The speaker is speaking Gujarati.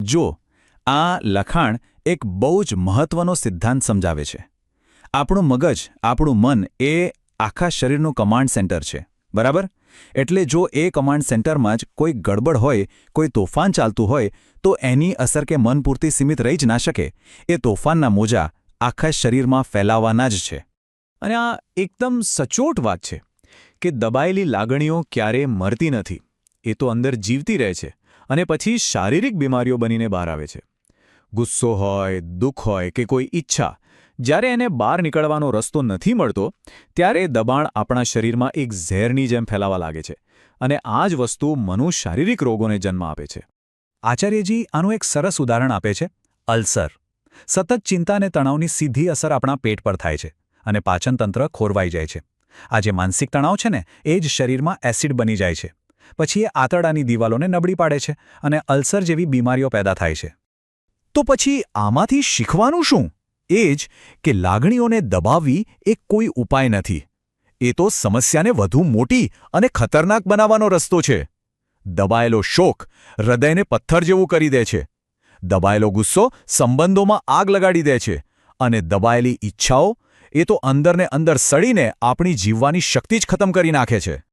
જો આ લખાણ એક બહુ જ મહત્વનો સિદ્ધાંત સમજાવે છે. આપણું મગજ, આપણું મન એ આખા શરીરનું કમાન્ડ સેન્ટર છે, બરાબર? એટલે જો એ કમાન્ડ સેન્ટરમાં જ કોઈ ગડબડ હોય, કોઈ તોફાન ચાલતું હોય, તો એની અસર કે મન પૂરતી સીમિત રહી જ ના શકે. એ તોફાનના મોજા આખા શરીરમાં ફેલાવાના જ છે. અને આ એકદમ સચોટ વાત છે કે દબાયેલી લાગણીઓ ક્યારેય મરતી નથી. એ તો અંદર જીવતી રહે છે અને પછી શારીરિક બીમારીઓ બનીને બહાર આવે છે. ગુસ્સો હોય, દુઃખ હોય કે કોઈ ઈચ્છા, જ્યારે એને બહાર નીકળવાનો રસ્તો નથી મળતો, ત્યારે એ દબાણ આપણા શરીરમાં એક ઝેરની જેમ ફેલાવા લાગે છે. અને આ જ વસ્તુ શારીરિક રોગોને જન્મ આપે છે. આચાર્યજી આનું એક સરસ ઉદાહરણ આપે છે, અલ્સર. સતત ચિંતા અને તણાવની સીધી અસર આપણા પેટ પર થાય છે અને પાચનતંત્ર ખોરવાઈ જાય છે. આ જે માનસિક તણાવ છે ને, એ જ શરીરમાં એસિડ બની જાય છે. પછી એ આંતરડાની દિવાલોને નબળી પાડે છે અને અલ્સર જેવી બીમારીઓ પેદા થાય છે. તો પછી આમાંથી શીખવાનું શું? એ જ કે લાગણીઓને દબાવવી એ કોઈ ઉપાય નથી. એ તો સમસ્યાને વધુ મોટી અને ખતરનાક બનાવવાનો રસ્તો છે. દબાયેલો શોક હૃદયને પથ્થર જેવું કરી દે છે. દબાયેલો ગુસ્સો સંબંધોમાં આગ લગાડી દે છે. અને દબાયેલી ઈચ્છાઓ એ તો અંદરને અંદર સડીને આપણી જીવવાની શક્તિ જ ખતમ કરી નાખે છે.